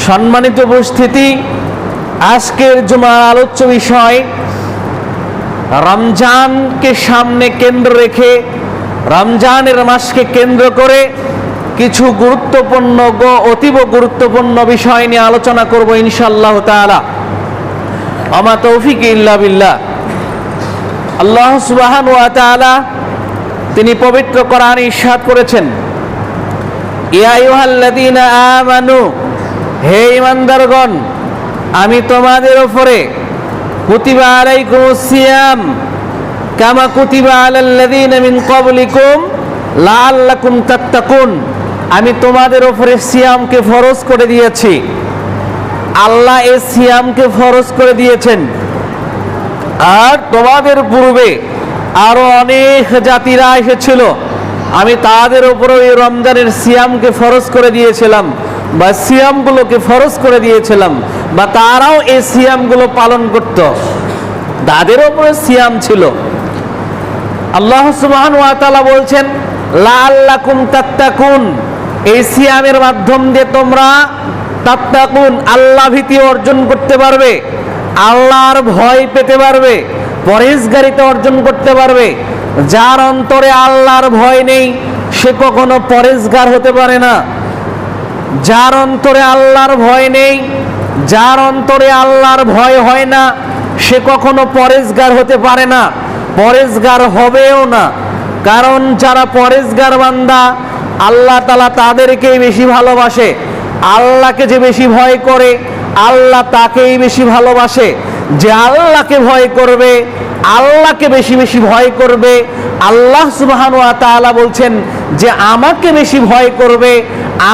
সম্মানিত উপস্থিতি, আজকের জুমার আলোচ্য বিষয় রমজানকে সামনে কেন্দ্র রেখে, রমজানের মাসকে কেন্দ্র করে কিছু গুরুত্বপূর্ণ অতীব গুরুত্বপূর্ণ বিষয় নিয়ে আলোচনা করব ইনশাআল্লাহ তাআলা। আমা তৌফিক ইল্লা বিল্লাহ। আল্লাহ সুবহানাহু ওয়া তাআলা তিনি পবিত্র কোরআনে ইরশাদ করেছেন, ইয়া আইয়ুহাল্লাযীনা আমানু, হে ঈমানদারগণ, আমি তোমাদের উপরে কুতিবা আলাইকুমুস সিয়াম কামা কুতিবা আলাল্লাযীনা মিন ক্বাবলিকুম লাআল্লাকুম তাত্তাকুন, আমি তোমাদের উপরে সিয়ামকে ফরজ করে দিয়েছি। আল্লাহ এই সিয়ামকে ফরজ করে দিয়েছেন, আর তোমাদের পূর্বে আরো অনেক জাতিরা এসেছিল, আমি তাদের উপরে এই রমজানের সিয়ামকে ফরজ করে দিয়েছিলাম, বা সিয়ামগুলোকে ফরজ করে দিয়েছিলাম, বা তারাও এই সিয়ামগুলো পালন করত, তাদের উপরে সিয়াম ছিল। আল্লাহ সুবহানাহু ওয়া তাআলা বলছেন, লাআল্লাকুম তাত্তাকুন, এই সিয়ামের মাধ্যম দিয়ে তোমরা তাত্তাকুন, আল্লাহ ভীতি অর্জন করতে পারবে, আল্লাহর ভয় পেতে পারবে, পরহেজগারিতা অর্জন করতে পারবে। যার অন্তরে আল্লাহর ভয় নেই সে কখনো পরহেজগার হতে পারে না। যার অন্তরে আল্লাহর ভয় নেই, যার অন্তরে আল্লাহর ভয় হয় না, সে কখনো পরহেজগার হতে পারে না, পরহেজগার হবেও না। কারণ যারা পরহেজগার বান্দা, আল্লাহ তাআলা তাদেরকেই বেশি ভালোবাসে। আল্লাহকে যে বেশি ভয় করে, আল্লাহ তাকেই বেশি ভালোবাসে। যে আল্লাহকে ভয় করবে, আল্লাহকে বেশি বেশি ভয় করবে, আল্লাহ সুবহানাহু ওয়া তাআলা বলছেন যে আমাকে বেশি ভয় করবে,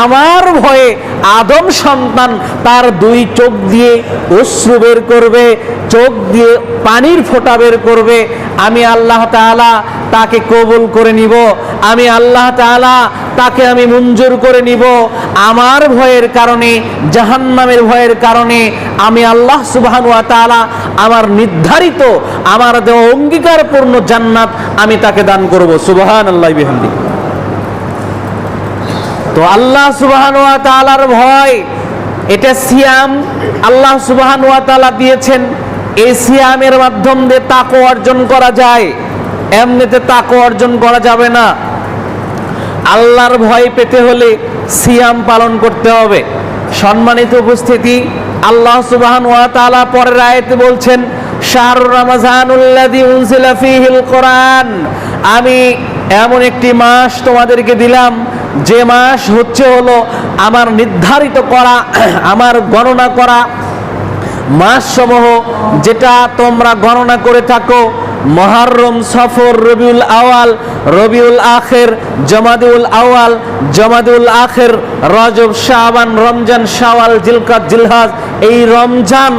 আমার ভয়ে আদম সন্তান তার দুই চোখ দিয়ে অশ্রু বের করবে, চোখ দিয়ে পানির ফোঁটা বের করবে, আমি আল্লাহ তাআলা তাকে কবুল করে নিব, আমি আল্লাহ তাআলা তাকে আমি মঞ্জুর করে নিব। আমার ভয়ের কারণে, জাহান্নামের ভয়ের কারণে আমি আল্লাহ সুবহানাহু ওয়া তাআলা আমার নির্ধারিত, আমার দেওয়া অঙ্গীকারপূর্ণ জান্নাত আমি তাকে দান করব। সুবহানাল্লাহি বিহামদি। তো আল্লাহ সুবহানাহু ওয়া তাআলার ভয়, এটা সিয়াম আল্লাহ সুবহানাহু ওয়া তাআলা দিয়েছেন। এই সিয়ামের মাধ্যম দিয়ে তাকওয়া অর্জন করা যায়, এমনিতে তাকওয়া অর্জন করা যাবে না। আল্লাহর ভয় পেতে হলে সিয়াম পালন করতে হবে। সম্মানিত উপস্থিতি, আল্লাহ সুবহানাহু ওয়া তাআলা পরের আয়াতে বলছেন, শাহরুর রমাযানুল্লাযী উনজিলা ফীহিল কোরআন, আমি এমন একটি মাস তোমাদেরকে দিলাম, যে মাস হলো আমার নির্ধারিত করা, আমার গণনা করা মাসসমূহ, যেটা তোমরা গণনা করে থাকো, মুহররম, সফর, রবিউল আওয়াল, রবিউল আখির, জমাদুল আওয়াল, জমাদুল আখির, রজব, শাবান, রমজান, শাওয়াল, জিলকাদ, জিলহজ। এই রমজান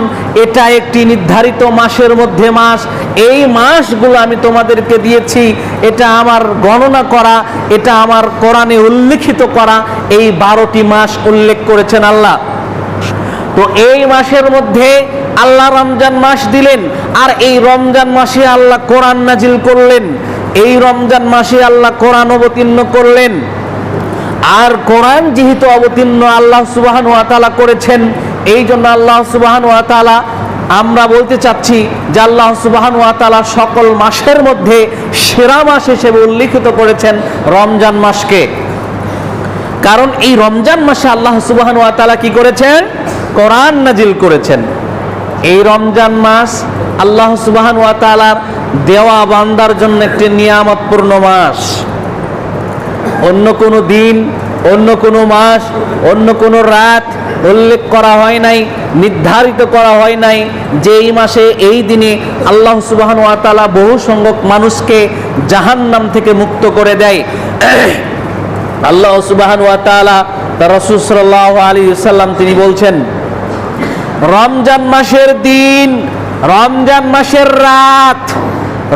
এটা একটি নির্ধারিত মাসের মধ্যে মাস। এই মাসগুলো আমি তোমাদেরকে দিয়েছি, এটা আমার গণনা করা, এটা আমার কোরআনে উল্লেখিত করা। এই 12টি মাস উল্লেখ করেছেন আল্লাহ। তো এই মাসের মধ্যে আল্লাহ রমজান মাস দিলেন, আর এই রমজান মাসে আল্লাহ কোরআন নাজিল করলেন, এই রমজান মাসে আল্লাহ কোরআন অবতীর্ণ করলেন। আর কোরআন যেহেতু অবতীর্ণ আল্লাহ সুবহানাহু ওয়া তাআলা করেছেন, এই জন্য আল্লাহ সুবহানাহু ওয়া তাআলা, আমরা বলতে চাচ্ছি যে আল্লাহ সুবহানাহু ওয়া তাআলা সকল মাসের মধ্যে সেরা মাস হিসেবে উল্লেখিত করেছেন রমজান মাসকে। কারণ এই রমজান মাসে আল্লাহ সুবহানাহু ওয়া তাআলা কি করেছেন? কোরআন নাজিল করেছেন। এই রমজান মাস আল্লাহ সুবহানাহু ওয়া তাআলার দেওয়া বান্দার জন্য একটি নিয়ামতপূর্ণ মাস। অন্য কোনো দিন, অন্য কোনো মাস, অন্য কোনো রাত উল্লেখ করা হয় নাই, নির্ধারিত করা হয় নাই যে এই মাসে এই দিনে আল্লাহ সুবহানাহু ওয়া তাআলা বহু সংখ্যক মানুষকে জাহান্নাম থেকে মুক্ত করে দেয়। আল্লাহ সুবহানাহু ওয়া তাআলা তার রাসূল সাল্লাল্লাহু আলাইহি ওয়াসাল্লাম তিনি বলছেন, রমজান মাসের দিন, রমজান মাসের রাত,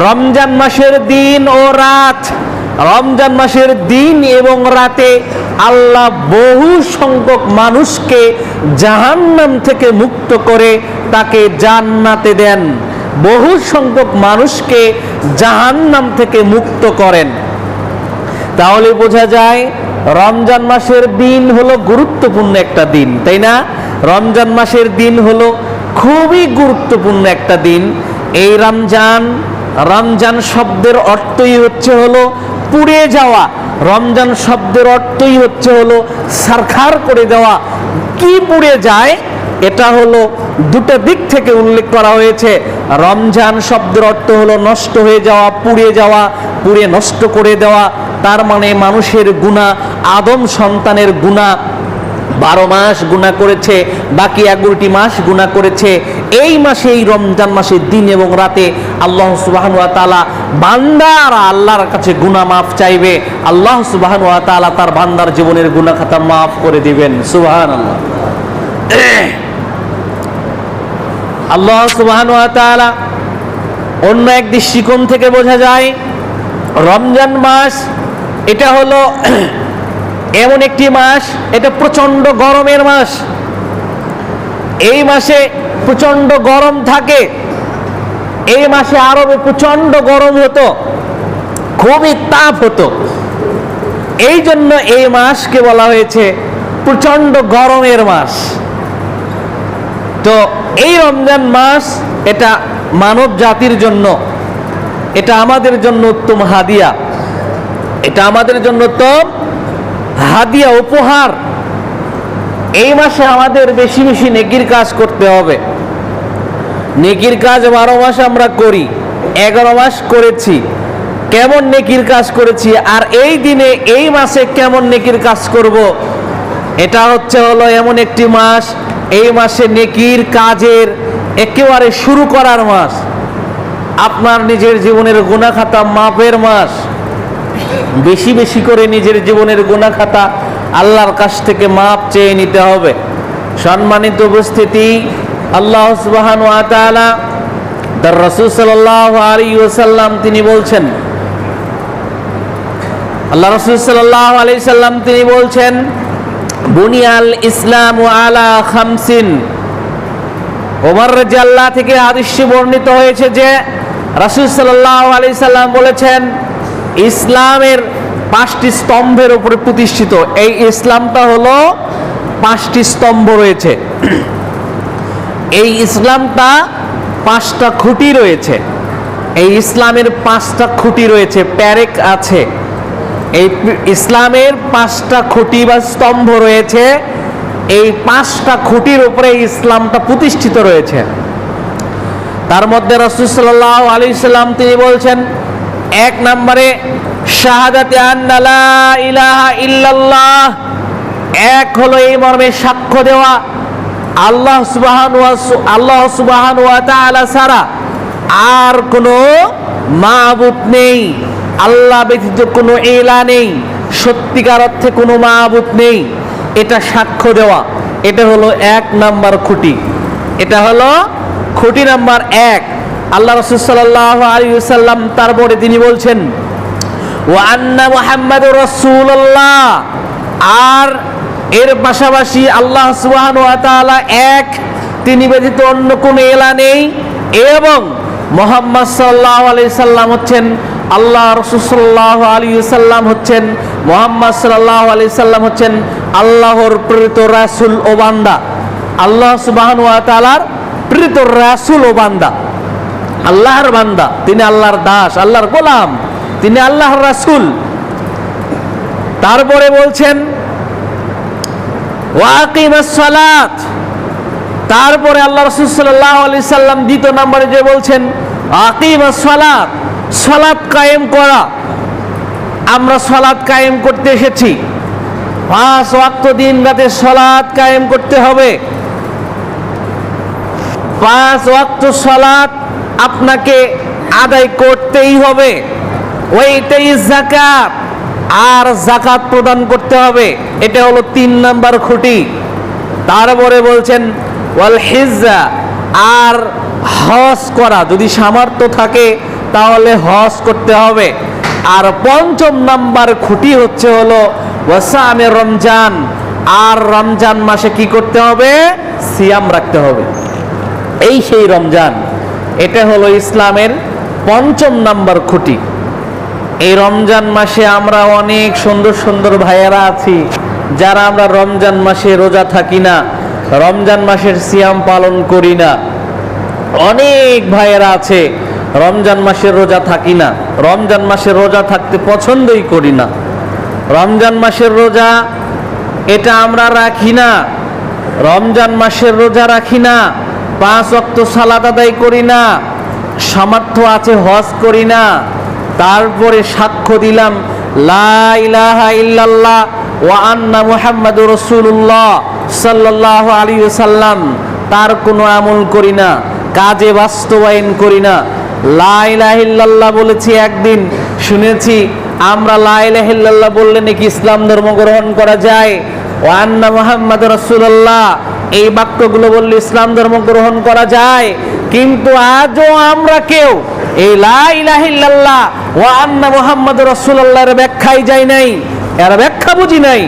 রমজান মাসের দিন ও রাত, রমজান মাসের দিন এবং রাতে আল্লাহ বহু সংখ্যক মানুষকে জাহান্নাম থেকে মুক্ত করে তাকে জান্নাতে দেন, বহু সংখ্যক মানুষকে জাহান্নাম থেকে মুক্ত করেন। তাহলে বোঝা যায় রমজান মাসের দিন হলো গুরুত্বপূর্ণ একটা দিন, তাই না? রমজান মাসের দিন হলো খুবই গুরুত্বপূর্ণ একটা দিন। এই রমজান শব্দের অর্থই হচ্ছে হলো পুড়ে যাওয়া। রমজান শব্দের অর্থই হচ্ছে হলো সারখার করে দেওয়া। কি পুড়ে যায়? এটা হলো দুটো দিক থেকে উল্লেখ করা হয়েছে। রমজান শব্দের অর্থ হলো নষ্ট হয়ে যাওয়া, পুড়ে যাওয়া, পুড়ে নষ্ট করে দেওয়া। তার মানে মানুষের গুনাহ, আদম সন্তানের গুনাহ 12 মাস গুনাহ করেছে, বাকি 11টি মাস গুনাহ করেছে। এই মাসে, এই রমজান মাসের দিন এবং রাতে আল্লাহ সুবহানাহু ওয়া তাআলা বান্দারা আল্লাহর কাছে গুনাহ মাফ চাইবে। আল্লাহ সুবহানাহু ওয়া তাআলা তার বান্দার জীবনের গুনাহ খাতা মাফ করে দিবেন। সুবহানাল্লাহ। আল্লাহ সুবহানাহু ওয়া তাআলা অন্য এক দৃষ্টিকোণ থেকে বোঝা যায় রমজান মাস এটা হলো এমন একটি মাস, এটা প্রচন্ড গরমের মাস। এই মাসে প্রচন্ড গরম থাকে। এই মাসে আরবে প্রচন্ড গরম হতো, খুবই তাপ হতো। এই জন্য এই মাসকে বলা হয়েছে প্রচন্ড গরমের মাস। তো এই রমজান মাস এটা মানব জাতির জন্য, এটা আমাদের জন্য উত্তম হাদিয়া, এটা আমাদের জন্য উত্তম হাদিয়া, উপহার। এই মাসে আমাদের বেশি বেশি নেকির কাজ করতে হবে। নেকির কাজ 12 মাস আমরা করি, 11 মাস করেছি। কেমন নেকির কাজ করেছি আর এই দিনে এই মাসে কেমন নেকির কাজ করব, এটা হচ্ছে হলো এমন একটি মাস, এই মাসে নেকির কাজের একেবারে শুরু করার মাস। আপনার নিজের জীবনের গুনাহ খাতা মাপের মাস। বেশি বেশি করে নিজের জীবনের গুনাহ খাতা আল্লাহর কাছ থেকে মাপ চেয়ে নিতে হবে। সম্মানিত উপস্থিতি, আল্লাহ সুবহানাহু ওয়া তাআলা তার রাসূল সাল্লাল্লাহু আলাইহি ওয়াসাল্লাম তিনি বলছেন, আল্লাহ রাসূল সাল্লাল্লাহু আলাইহি সাল্লাম তিনি বলছেন, বুনিয়াল ইসলামু আলা খামসিন। ওমর রাদিয়াল্লাহু থেকে হাদিসে বর্ণিত হয়েছে যে রাসূল সাল্লাল্লাহু আলাইহি সাল্লাম বলেছেন, ইসলামের 5টি স্তম্ভের উপরে প্রতিষ্ঠিত। এই ইসলামটা হলো 5টি স্তম্ভ রয়েছে। এই ইসলামটা 5টা খুঁটি রয়েছে। এই ইসলামের 5টা খুঁটি রয়েছে, প্যারেক আছে। এই ইসলামের 5টা খুঁটি বা স্তম্ভ রয়েছে। এই 5টা খুঁটির উপরে ইসলামটা প্রতিষ্ঠিত রয়েছে। তার মধ্যে রাসূল সাল্লাল্লাহু আলাইহি সাল্লাম তিনি বলছেন, 1 নম্বরে শাহাদাতে আন্না লা ইলাহা ইল্লাল্লাহ। এক হলো এই মর্মে সাক্ষ্য দেওয়া আল্লাহ সুবহানাহু ওয়া তাআলা ছাড়া আর কোনো মাবুদ নেই, আল্লাহ ব্যতীত কোনো ইলাহ নেই, সত্যিকার অর্থে কোনো মাবুদ নেই, এটা সাক্ষ্য দেওয়া। এটা হলো 1 নাম্বার খুঁটি। এটা হলো খুঁটি নাম্বার 1। আল্লাহ রাসূল সাল্লাল্লাহু আলাইহি ওয়াসাল্লাম তারপরে তিনি বলছেন, ওয়া আন্না মুহাম্মাদুর রাসূলুল্লাহ। আর এর পাশাপাশি আল্লাহ সুবহানাহু ওয়া তাআলা এক, তিনি ব্যতীত অন্য কোনো ইলাহ নেই, এবং মুহাম্মদ সাল্লাল্লাহু আলাইহি সাল্লাম হচ্ছেন আল্লাহ রাসূল সাল্লাল্লাহু আলাইহি সাল্লাম হচ্ছেন মুহাম্মদ সাল্লাল্লাহু আলাইহি সাল্লাম হচ্ছেন আল্লাহর প্রেরিত রাসূল ও বান্দা। আল্লাহ সুবহানাহু ওয়া তাআলার প্রেরিত রাসূল ও বান্দা, আল্লাহর বান্দা, তিনি আল্লাহর দাস, আল্লাহর গোলাম, তিনি আল্লাহর রাসূল। তারপরে বলছেন ওয়া আকিমাস সালাত। তারপরে আল্লাহ রাসূল সাল্লাল্লাহু আলাইহি সাল্লাম দ্বিতীয় নম্বরে যে বলছেন আকিমাস সালাত, সালাত কায়েম করা। আমরা সালাত কায়েম করতে এসেছি, 5 ওয়াক্ত দিন রাতে সালাত কায়েম করতে হবে। 5 ওয়াক্ত সালাত আপনাকে আদায় করতেই হবে। ওইটাই যাকাত, আর যাকাত প্রদান করতে হবে। এটা হলো 3 নাম্বার খুঁটি। তারপরে বলছেন ওয়াল হিজ্জা, আর হজ করা, যদি সামর্থ্য থাকে তাহলে হজ করতে হবে। আর 5ম নাম্বার খুঁটি হচ্ছে হলো ওয়াসামে রমজান, আর রমজান মাসে কি করতে হবে? সিয়াম রাখতে হবে। এই সেই রমজান, এটা হলো ইসলামের 5ম নাম্বার খুঁটি। এই রমজান মাসে আমরা অনেক সুন্দর সুন্দর ভাইয়েরা আছি যারা আমরা রমজান মাসে রোজা থাকি না, রমজান মাসের সিয়াম পালন করি না। অনেক ভাইয়েরা আছে রমজান মাসের রোজা থাকি না, রমজান মাসের রোজা থাকতে পছন্দই করি না। রমজান মাসের রোজা এটা আমরা রাখি না, রমজান মাসের রোজা রাখি না, 5 ওয়াক্ত সালাত আদায় করি না, সামর্থ্য আছে হজ করি না, তারপরে সাক্ষ্য দিলাম লা ইলাহা ইল্লাল্লাহ ওয়া আন্না মুহাম্মাদুর রাসূলুল্লাহ সাল্লাল্লাহু আলাইহি ওয়াসাল্লাম, তার কোনো আমল করি না, কাজে বাস্তবায়ন করি না। লা ইলাহা ইল্লাল্লাহ বলেছি একদিন, শুনেছি আমরা লা ইলাহা ইল্লাল্লাহ বললে নাকি ইসলাম ধর্ম গ্রহণ করা যায়, ওয়া আন্না মুহাম্মাদুর রাসূলুল্লাহ এই বাক্যগুলো বললে ইসলাম ধর্ম গ্রহণ করা যায়। কিন্তু আজও আমরা কেউ এই লা ইলাহা ইল্লাল্লাহ ওয়া আন্না মুহাম্মাদুর রাসূলুল্লাহর ব্যাখ্যাই যায় নাই, এর ব্যাখ্যা বুঝি নাই।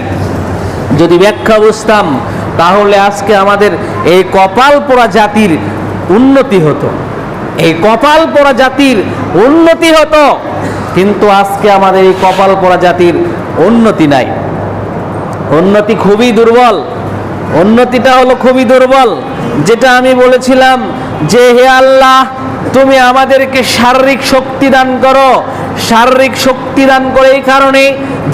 যদি ব্যাখ্যা বুঝতাম তাহলে আজকে আমাদের এই কপাল পোড়া জাতির উন্নতি হতো, এই কপাল পোড়া জাতির উন্নতি হতো। কিন্তু আজকে আমাদের এই কপাল পোড়া জাতির উন্নতি নাই, উন্নতি খুবই দুর্বল। উন্নতিটা হলো খুবই দুর্বল। যেটা আমি বলেছিলাম যে হে আল্লাহ তুমি আমাদেরকে শারীরিক শক্তি দান করো, শারীরিক শক্তি দান করে এই কারণে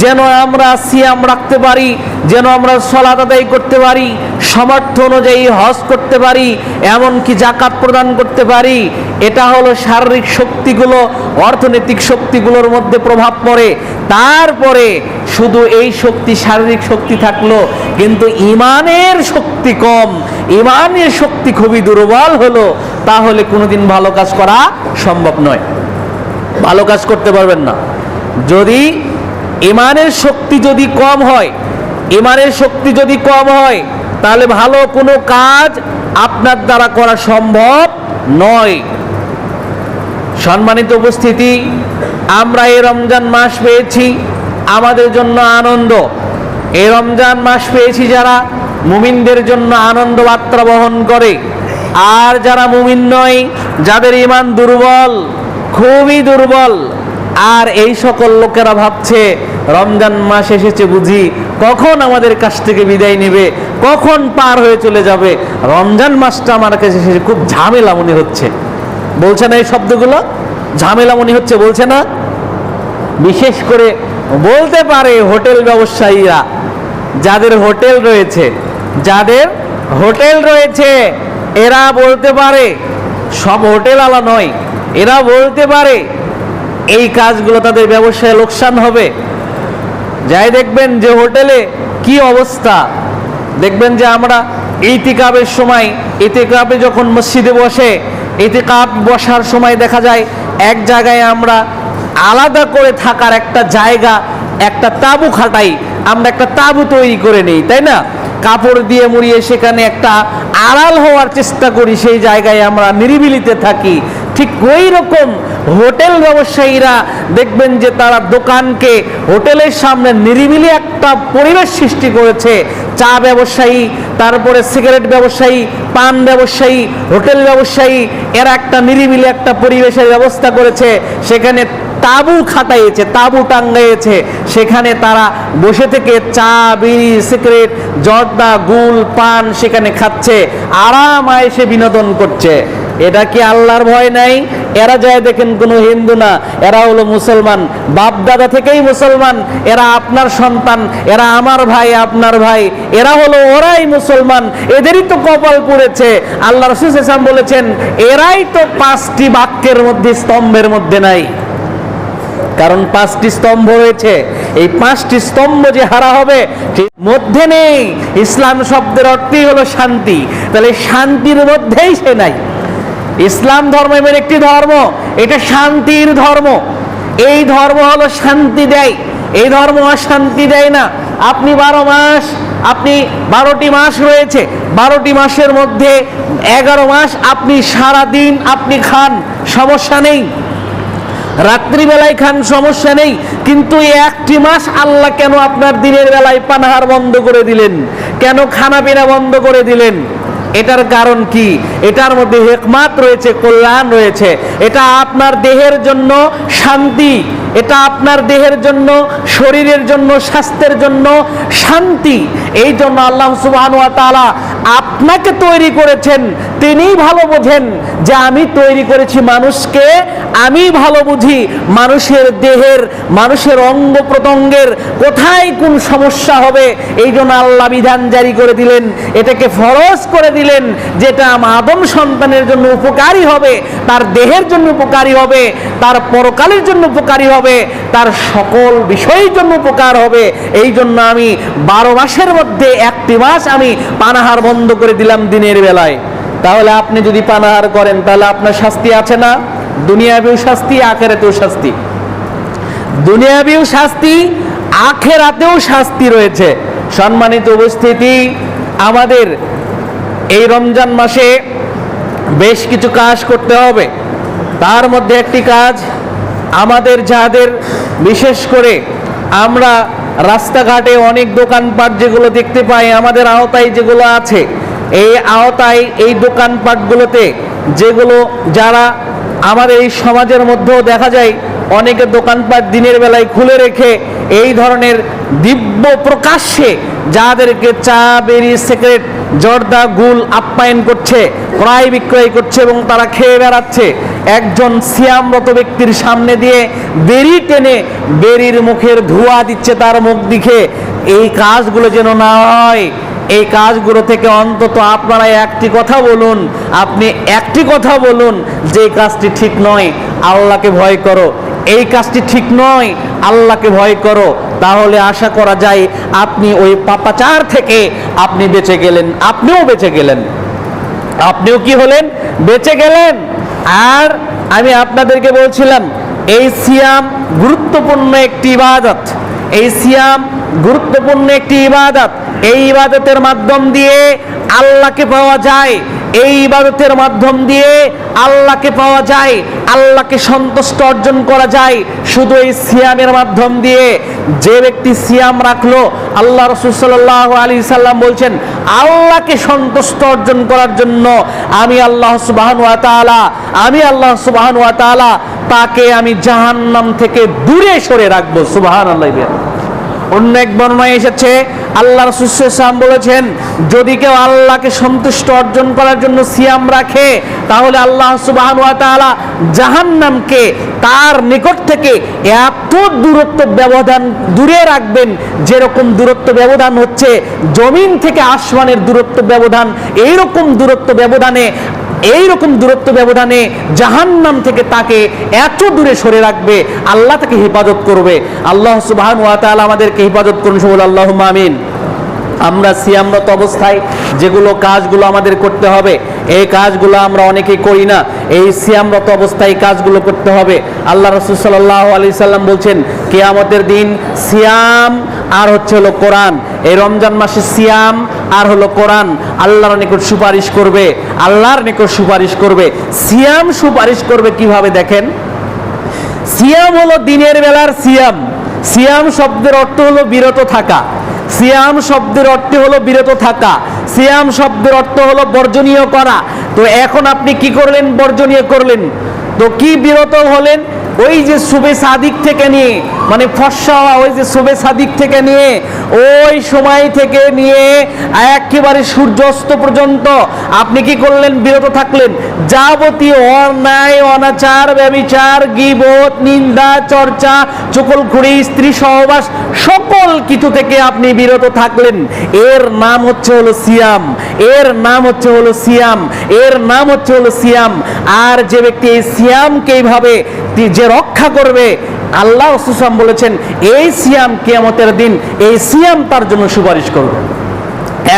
যেন আমরা সিয়াম রাখতে পারি, যেন আমরা সালাত আদায় করতে পারি, সামর্থ্য অনুযায়ী হজ করতে পারি, এমনকি যাকাত প্রদান করতে পারি। এটা হলো শারীরিক শক্তিগুলো, অর্থনৈতিক শক্তিগুলোর মধ্যে প্রভাব পড়ে। তারপরে শুধু এই শক্তি, শারীরিক শক্তি থাকলো, কিন্তু ইমানের শক্তি কম, ইমানের শক্তি খুবই দুর্বল হলো, তাহলে কোনোদিন ভালো কাজ করা সম্ভব নয়, ভালো কাজ করতে পারবেন না। যদি ইমানের শক্তি যদি কম হয়, ইমানের শক্তি যদি কম হয়, তাহলে ভালো কোনো কাজ আপনার দ্বারা করা সম্ভব নয়। সম্মানিত উপস্থিতি, আমরা এই রমজান মাস পেয়েছি, আমাদের জন্য আনন্দ। এই রমজান মাস পেয়েছি যারা, মুমিনদের জন্য আনন্দ বার্তা বহন করে। আর যারা মুমিন নয়, যাদের ঈমান দুর্বল, খুবই দুর্বল, আর এই সকল লোকেরা ভাবছে রমজান মাস এসেছে বুঝি, কখন আমাদের কাছ থেকে বিদায় নেবে, কখন পার হয়ে চলে যাবে, রমজান মাসটা আমার কাছে এসেছে খুব ঝামেলা মনে হচ্ছে। বলছে না এই শব্দগুলো? ঝামেলা মনে হচ্ছে, বলছে না? বিশেষ করে বলতে পারে হোটেল ব্যবসায়ীরা, যাদের হোটেল রয়েছে, যাদের হোটেল রয়েছে, এরা বলতে পারে, সব হোটেল আলা নয়, এরা বলতে পারে এই কাজগুলো তাদের ব্যবসায় লোকসান হবে। যাই দেখবেন যে হোটেলে কি অবস্থা, দেখবেন যে আমরা ইতিকাফের সময়, ইতিকাফে যখন মসজিদে বসে, ইতিকাফ বসার সময় দেখা যায় এক জায়গায় আমরা আলাদা করে থাকার একটা জায়গা, একটা তাঁবু খাটাই, আমরা একটা তাঁবু তৈরি করে নেই, তাই না? কাপড় দিয়ে মুড়িয়ে সেখানে একটা আড়াল হওয়ার চেষ্টা করি, সেই জায়গায় আমরা নিরিবিলিতে থাকি। ঠিক ওই রকম হোটেল ব্যবসায়ীরা দেখবেন যে তারা দোকানকে হোটেলের সামনে নিরিবিলি একটা পরিবেশ সৃষ্টি করেছে। চা ব্যবসায়ী, তারপরে সিগারেট ব্যবসায়ী, পান ব্যবসায়ী, হোটেল ব্যবসায়ী, এরা একটা নিরিবিলি একটা পরিবেশের ব্যবস্থা করেছে। সেখানে তাঁবু খাটাইয়েছে, তাঁবু টাঙ্গাইয়েছে, সেখানে তারা বসে থেকে চা, বিড়ি, সিগারেট, জর্দা, গুল, পান সেখানে খাচ্ছে, আরাম আয়েসে বিনোদন করছে। এটা কি আল্লাহর ভয় নাই? এরা যায় দেখেন কোনো হিন্দু না, এরা হলো মুসলমান, বাপ দাদা থেকেই মুসলমান, এরা আপনার সন্তান, এরা আমার ভাই, আপনার ভাই, এরা হলো ওরাই মুসলমান, এদেরই তো কপাল পুড়েছে। আল্লাহ রাসূল সাল্লাল্লাহু আলাইহি ওয়াসাল্লাম বলেছেন এরাই তো 5টি বাক্যের মধ্যে, স্তম্ভের মধ্যে নাই। কারণ 5টি স্তম্ভ রয়েছে, এই 5টি স্তম্ভ যে হারা হবে মধ্যে নেই। ইসলাম শব্দের অর্থই হলো শান্তি, তাহলে শান্তির মধ্যেই সে নাই। ইসলাম ধর্ম এমন একটি ধর্ম, এটা শান্তির ধর্ম। এই ধর্ম হলো শান্তি দেয়, এই ধর্ম অশান্তি দেয় না। আপনি 12 মাস, আপনি 12টি মাস রয়েছে, 12টি মাসের মধ্যে 11 মাস আপনি সারা দিন আপনি খান, সমস্যা নেই, রাত্রিবেলায় খান, সমস্যা নেই। কিন্তু এই একটি মাস আল্লাহ কেন আপনার দিনের বেলায় পানাহার বন্ধ করে দিলেন? কেন খানা পিনা বন্ধ করে দিলেন? এটার কারণ কি? এটার মধ্যে হিকমত রয়েছে, কল্যাণ রয়েছে। এটা আপনার দেহের জন্য শান্তি, এটা আপনার দেহের জন্য, শরীরের জন্য, স্বাস্থ্যের জন্য শান্তি। এই জন্য আল্লাহ সুবহানাহু ওয়া তাআলা আপনাকে তৈরি করেছেন, তিনিই ভালো বোঝেন যে আমি তৈরি করেছি মানুষকে, আমি ভালো বুঝি মানুষের দেহের, মানুষের অঙ্গ প্রত্যঙ্গের কোথায় কোন সমস্যা হবে। এই জন্য আল্লাহ বিধান জারি করে দিলেন, এটাকে ফরজ করে দিলেন, যেটা আদম সন্তানের জন্য উপকারী হবে, তার দেহের জন্য উপকারী হবে, তার পরকালের জন্য উপকারী হবে, তার সকল বিষয়ের জন্য উপকার হবে। এই জন্য আমি 12 মাসের মধ্যে 1টি মাস আমি পানাহার বন্ধ করে দিলাম দিনের বেলায়। তাহলে আপনি যদি পানাহার করেন তাহলে আপনার শাস্তি আছে না? দুনিয়াবিও শাস্তি, আখিরাতেও শাস্তি। দুনিয়াবিও শাস্তি, আখিরাতেও শাস্তি রয়েছে। সম্মানিত উপস্থিতি, আমাদের এই রমজান মাসে বেশ কিছু কাজ করতে হবে। তার মধ্যে একটি কাজ, আমাদের যাদের বিশেষ করে আমরা রাস্তাঘাটে অনেক দোকানপাট যেগুলো দেখতে পাই, আমাদের আওতায় যেগুলো আছে, এই আওতায় এই দোকানপাটগুলোতে যেগুলো যারা আমাদের এই সমাজের মধ্যেও দেখা যায় অনেকে দোকানপাট দিনের বেলায় খুলে রেখে এই ধরনের দিব্য প্রকাশ্যে যাদেরকে চা, বিড়ি, সিগারেট, জর্দা, গুল আপ্যায়ন করছে, ক্রয় বিক্রয় করছে এবং তারা খেয়ে বেড়াচ্ছে। একজন সিয়ামরত ব্যক্তির সামনে দিয়ে বেরি টেনে বেরির মুখের ধোঁয়া দিচ্ছে তার মুখ দিকে। এই কাজগুলো যেন না হয়। এই কাজগুলো থেকে অন্তত আপনারা একটি কথা বলুন, আপনি একটি কথা বলুন যে এই কাজটি ঠিক নয়, আল্লাহকে ভয় করো। এই কাজটি ঠিক নয়, আল্লাহকে ভয় করো। তাহলে আশা করা যায় আপনি ওই পাপাচার থেকে আপনি বেঁচে গেলেন, আপনিও বেঁচে গেলেন, আপনিও কি হলেন? বেঁচে গেলেন। আর আমি আপনাদেরকে বলছিলাম এই সিয়াম গুরুত্বপূর্ণ একটি ইবাদত, এই সিয়াম গুরুত্বপূর্ণ একটি ইবাদত। এই ইবাদতের মাধ্যম দিয়ে আল্লাহকে পাওয়া যায়, এই ইবাদতের মাধ্যম দিয়ে আল্লাহকে পাওয়া যায়, আল্লাহকে সন্তুষ্ট অর্জন করা যায় শুধু এই সিয়ামের মাধ্যম দিয়ে। যে ব্যক্তি সিয়াম রাখলো, আল্লাহ রাসূল সাল্লাল্লাহু আলাইহি সাল্লাম বলছেন আল্লাহকে সন্তুষ্ট অর্জন করার জন্য আমি আল্লাহ সুবহানাহু ওয়া তাআলা তাকে আমি জাহান্নাম থেকে দূরে সরে রাখবো। সুবহানাল্লাহ। অন্য এক বর্ণনায় এসেছে আল্লাহ রাসূল সাল্লাল্লাহু আলাইহি ওয়াসাল্লাম বলেছেন যদি কেউ আল্লাহকে সন্তুষ্ট অর্জন করার জন্য সিয়াম রাখে তাহলে আল্লাহ সুবহানাহু ওয়া তাআলা জাহান্নামকে তার নিকট থেকে এত দূরত্ব ব্যবধান দূরে রাখবেন, যেরকম দূরত্ব ব্যবধান হচ্ছে জমিন থেকে আসমানের দূরত্ব ব্যবধান, এইরকম দূরত্ব ব্যবধানে জাহান্নাম থেকে তাকে এত দূরে সরে রাখবে, আল্লাহ তাকে হেফাজত করবে। আল্লাহ সুবহানাহু ওয়া তাআলা আমাদেরকে হেফাজত করুন, সকল আল্লাহুম্মা আমিন। আমরা সিয়ামরত অবস্থায় যেগুলো কাজগুলো আমাদের করতে হবে, এই কাজগুলো আমরা অনেকেই করি না। এই সিয়ামরত অবস্থায় কাজগুলো করতে হবে। আল্লাহ রাসূল সাল্লাল্লাহু আলাইহি সাল্লাম বলছেন কিয়ামতের দিন সিয়াম আর হলো কোরআন, এই রমজান মাসে সিয়াম আর হলো কোরআন আল্লাহর নিকট সুপারিশ করবে, আল্লাহর নিকট সুপারিশ করবে। সিয়াম সুপারিশ করবে কিভাবে দেখেন। সিয়াম হলো দিনের বেলার সিয়াম। সিয়াম শব্দের অর্থ হলো বিরত থাকা। সিয়াম শব্দের অর্থ হলো বিরত থাকা। সিয়াম শব্দের অর্থ হলো বর্জনীয় করা। তো এখন আপনি কি করলেন? বর্জনীয় করলেন। তো কি বিরত হলেন? ওই যে সুবে সাদিক থেকে নিয়ে, মানে ফর্সা হওয়া, ওই যে সুবে সাদিক থেকে নিয়ে ওই সময় থেকে নিয়ে একেবারে সূর্যাস্ত পর্যন্ত আপনি কি করলেন? বিরত থাকলেন। যাবতীয় অন্যায়, অনাচার, ব্যভিচার, গীবত, নিন্দা, চর্চা, চুগলখড়ি, স্ত্রী সহবাস, সকল কিছু থেকে আপনি বিরত থাকলেন। এর নাম হলো সিয়াম, এর নাম হলো সিয়াম, এর নাম হলো সিয়াম। আর যে ব্যক্তি এই সিয়ামকে এইভাবে যে রক্ষা করবে, আল্লাহ রাসূল বলেছেন এই সিয়াম কিয়ামতের দিন এই সিয়াম তার জন্য সুপারিশ করবে।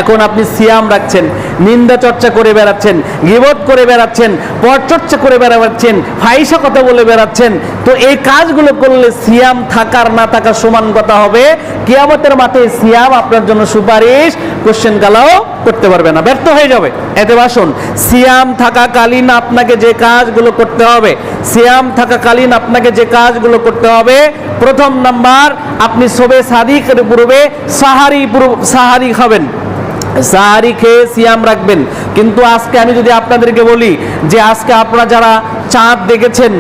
এখন আপনি সিয়াম রাখছেন, নিন্দা চর্চা করে বেড়াচ্ছেন, গীবত করে বেড়াচ্ছেন, পরচর্চা করে বেড়াচ্ছেন, ফাহিশা কথা বলে বেড়াচ্ছেন। তো এই কাজগুলো করলে সিয়াম থাকার না থাকা সমান কথা হবে। কিয়ামতের মাঠে সিয়াম আপনার জন্য সুপারিশ কোশ্চেন কালাও করতে পারবে না, ব্যর্থ হয়ে যাবে। এতে বাসুন সিয়াম থাকাকালীন আপনাকে যে কাজগুলো করতে হবে, সিয়াম থাকাকালীন আপনাকে যে কাজগুলো করতে হবে, প্রথম নাম্বার আপনি শবে সাদিকের পূর্বে সাহারি খাবেন। সাহারি খেয়ে সিয়াম রাখবেন। কিন্তু আজকে আমি যদি আপনাদেরকে বলি যে আজকে আপনারা যারা চাঁদ দেখেছেন,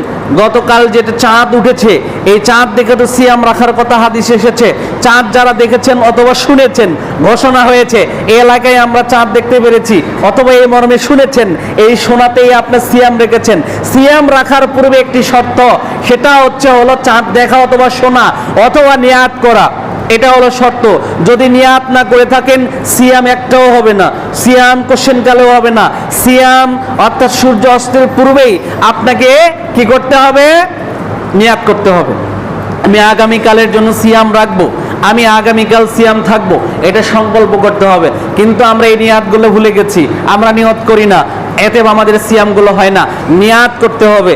গতকাল যেটা চাঁদ উঠেছে, এই চাঁদ দেখে তো সিয়াম রাখার কথা হাদিসে এসেছে। চাঁদ যারা দেখেছেন অথবা শুনেছেন, ঘোষণা হয়েছে এই এলাকায় আমরা চাঁদ দেখতে পেরেছি, অথবা এই মর্মে শুনেছেন, এই শোনাতেই আপনি সিয়াম রেখেছেন। সিয়াম রাখার পূর্বে একটি শর্ত, সেটা হলো চাঁদ দেখা অথবা শোনা অথবা নিয়াত করা, এটা হলো শর্ত। যদি নিয়াত না করে থাকেন সিয়াম একটাও হবে না, সিয়াম কোশ্চেন কালেও হবে না। সিয়াম অর্থাৎ সূর্য অস্তের পূর্বেই আপনাকে কি করতে হবে? নিয়াত করতে হবে। আমি আগামীকালের জন্য সিয়াম রাখবো, আমি আগামীকাল সিয়াম থাকবো, এটা সংকল্প করতে হবে। কিন্তু আমরা এই নিয়াতগুলো ভুলে গেছি, আমরা নিয়ত করি না, এতে আমাদের সিয়ামগুলো হয় না। নিয়াত করতে হবে।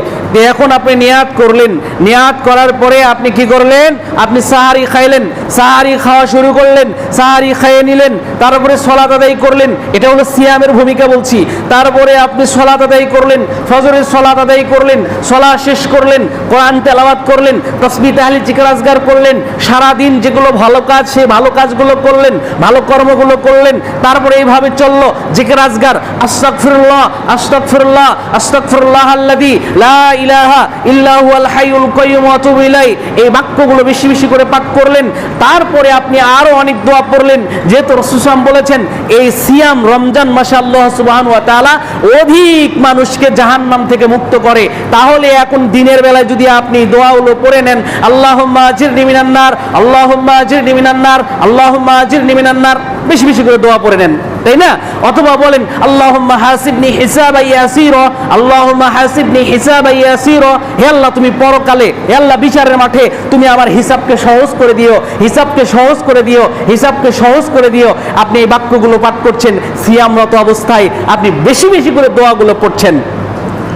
এখন আপনি নিয়াত করলেন, নিয়াত করার পরে আপনি কি করলেন? আপনি সাহারি খাইলেন, সাহারি খাওয়া শুরু করলেন, সাহারি খেয়ে নিলেন, তারপরে সালাত আদায় করলেন, এটা হলো সিয়ামের ভূমিকা বলছি। তারপরে আপনি সালাত আদায় করলেন, ফজরের সালাত আদায় করলেন, সালাত শেষ করলেন, কোরআন তেলাওয়াত করলেন, তাসবিহ তাহলিল জিকির আজকার করলেন, সারা দিন যেগুলো ভালো কাজ সেই ভালো কাজগুলো করলেন, ভালো কর্মগুলো করলেন। তারপরে এইভাবে চললো জিকির আজকার, আস্তাগফিরুল্লাহ আস্তাগফিরুল্লাহ আস্তাগফিরুল্লাহ আল্লাযী লা ইলাহা ইল্লা হুয়াল হাইয়ুল কাইয়্যুম ওয়া আতুবু ইলাইহি, এই বাক্যগুলো বেশি বেশি করে পাঠ করলেন। তারপরে আপনি আরো অনেক দোয়া পড়লেন, যেহেতু রাসূল সাল্লাল্লাহু আলাইহি ওয়াসাল্লাম বলেছেন এই সিয়াম রমজান মাসে আল্লাহ সুবহানাহু ওয়া তাআলা অধিক মানুষকে জাহান্নাম থেকে মুক্ত করে। তাহলে এখন দিনের বেলায় যদি আপনি দোয়াগুলো পড়ে নেন, আল্লাহুম্মা আজিরনি মিনান নার, আল্লাহুম্মা আজিরনি মিনান নার, আল্লাহুম্মা আজিরনি মিনান নার, বেশি বেশি করে দোয়া পড়ে নেন, তাই না? অথবা বলেন আল্লাহুম্মা হাসিবনি হিসাবান ইয়াসীরা, আল্লাহুম্মা হাসিবনি হিসাবান ইয়াসীরা, হে আল্লাহ তুমি পরকালে, হে আল্লাহ বিচারের মাঠে তুমি আমার হিসাবকে সহজ করে দিও, হিসাবকে সহজ করে দিও, হিসাবকে সহজ করে দিও। আপনি এই বাক্যগুলো পাঠ করছেন সিয়ামরত অবস্থায়, আপনি বেশি বেশি করে দোয়াগুলো পড়ছেন।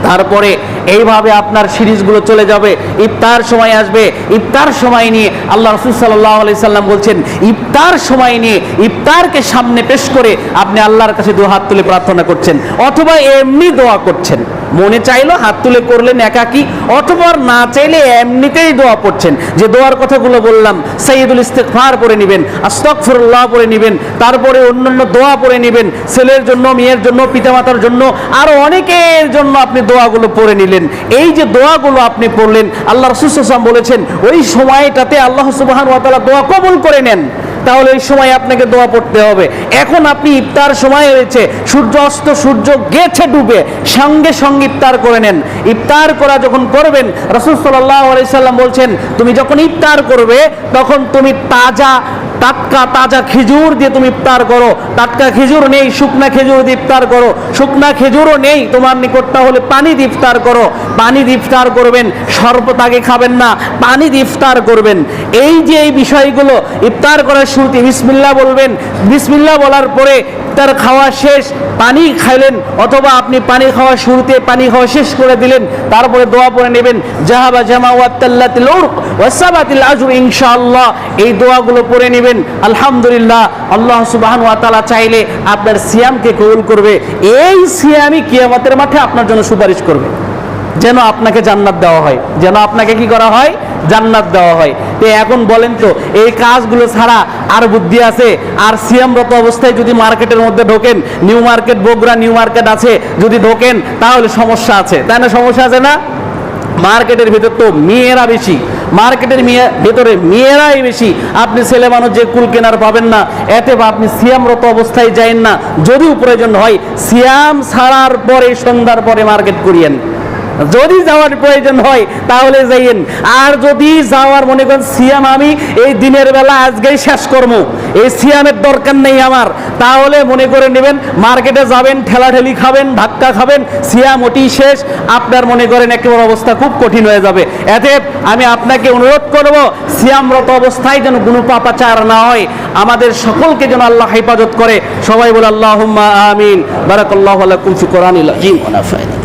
তারপরে এইভাবে আপনার সিরিজগুলো চলে যাবে। ইফতার সময় আসবে, ইফতার সময় নিয়ে আল্লাহ রাসূল সাল্লাল্লাহু আলাইহি সাল্লাম বলছেন ইফতার সময় নিয়ে ইফতারকে সামনে পেশ করে আপনি আল্লাহর কাছে দু হাত তুলে প্রার্থনা করছেন, অথবা এমনি দোয়া করছেন, মনে চাইলো হাত তুলে করলেন একাকি, অথবা না চাইলে এমনিতেই দোয়া পড়ছেন। যে দোয়ার কথাগুলো বললাম, সাইয়্যিদুল ইস্তিগফার পড়ে নেবেন, আস্তাগফিরুল্লাহ পড়ে নেবেন, তারপরে অন্যান্য দোয়া পড়ে নেবেন, ছেলের জন্য, মেয়ের জন্য, পিতামাতার জন্য, আরো অনেকের জন্য আপনি দোয়াগুলো পড়ে নিলেন। এই যে দোয়াগুলো আপনি পড়লেন, আল্লাহ রাসূল সাল্লাল্লাহু আলাইহি ওয়াসাল্লাম বলেছেন ওই সময়টাতে আল্লাহ সুবহানাহু ওয়া তাআলা দোয়া কবুল করে নেন। তাহলে এই সময় আপনাকে দোয়া পড়তে হবে। এখন আপনি ইফতার সময় হয়েছে, সূর্য অস্ত, সূর্য গেছে ডুবে, সঙ্গে সঙ্গে ইফতার করে নেন। ইফতার করা যখন করবেন, রাসূল সাল্লাল্লাহু আলাইহি সাল্লাম বলছেন তুমি যখন ইফতার করবে তখন তুমি তাজা খেজুর দিয়ে তুমি ইফতার করো। টাটকা খেজুর নেই, শুকনা খেজুর দিয়ে ইফতার করো। শুকনা খেজুরও নেই তোমার নিকট, তাহলে পানি দিয়ে ইফতার করো। পানি দিয়ে ইফতার করবেন, শরবত আগে খাবেন না, পানি দিয়ে ইফতার করবেন। এই যে এই বিষয়গুলো, ইফতার করার শুরুতে বিসমিল্লাহ বলবেন, বিসমিল্লাহ বলার পরে ইফতার খাওয়া শেষ, পানি খাইলেন, অথবা আপনি পানি খাওয়া শুরুতে পানি খাওয়া শেষ করে দিলেন, তারপরে দোয়া পড়ে নেবেন জাহাবা জামা ওয়াতাল্লাতিল উরক ওয়াসাবাতিল আজর, ইনশাআল্লাহ এই দোয়াগুলো পড়ে নেবেন। আলহামদুলিল্লাহ, আল্লাহ সুবহানাহু ওয়া তাআলা চাইলে আপনার সিয়ামকে কবুল করবে। এই সিয়ামই কিয়ামতের মাঠে আপনার জন্য সুপারিশ করবে, যেন আপনাকে জান্নাত দেওয়া হয়, যেন আপনাকে কি করা হয়? জান্নাত দেওয়া হয়। তো এখন বলেন তো এই কাজগুলো ছাড়া আর বুদ্ধি আছে? আর সিয়ামরত অবস্থায় যদি মার্কেটের মধ্যে ঢোকেন, new market, Bogura new market আছে, যদি ঢোকেন তাহলে সমস্যা আছে, তাই না? সমস্যা আছে না? মার্কেটের ভিতর তো মেয়েরা বেশি, মার্কেটের ভেতরে মেয়েরাই বেশি। আপনি ছেলে মানুষ যে কুল কেনার পাবেন না, এতে আপনি সিয়ামরত অবস্থায় যাইন না। যদিও প্রয়োজন হয় সিয়াম ছাড়ার পরে সন্ধ্যার পরে মার্কেট করিয়েন, যদি যাওয়ার প্রয়োজন হয় তাহলে যাইয়েন। আর যদি যাওয়ার মনে করেন সিয়াম আমি এই দিনের বেলা আজকেই শেষ করবো, এই সিয়ামের দরকার নেই আমার, তাহলে মনে করে নেবেন মার্কেটে যাবেন, ঠেলাঠেলি খাবেন, ধাক্কা খাবেন, সিয়াম ওটি শেষ, আপনার মনে করেন একেবারে অবস্থা খুব কঠিন হয়ে যাবে। এতে আমি আপনাকে অনুরোধ করব সিয়ামরত অবস্থায় যেন কোনো পাপাচার না হয়, আমাদের সকলকে যেন আল্লাহ হেফাজত করে। সবাই বলে আল্লাহুম্মা আমিন। বারাকাল্লাহু লাকুম ফি কোরআনিল আযীম ওয়া নাফা'নি।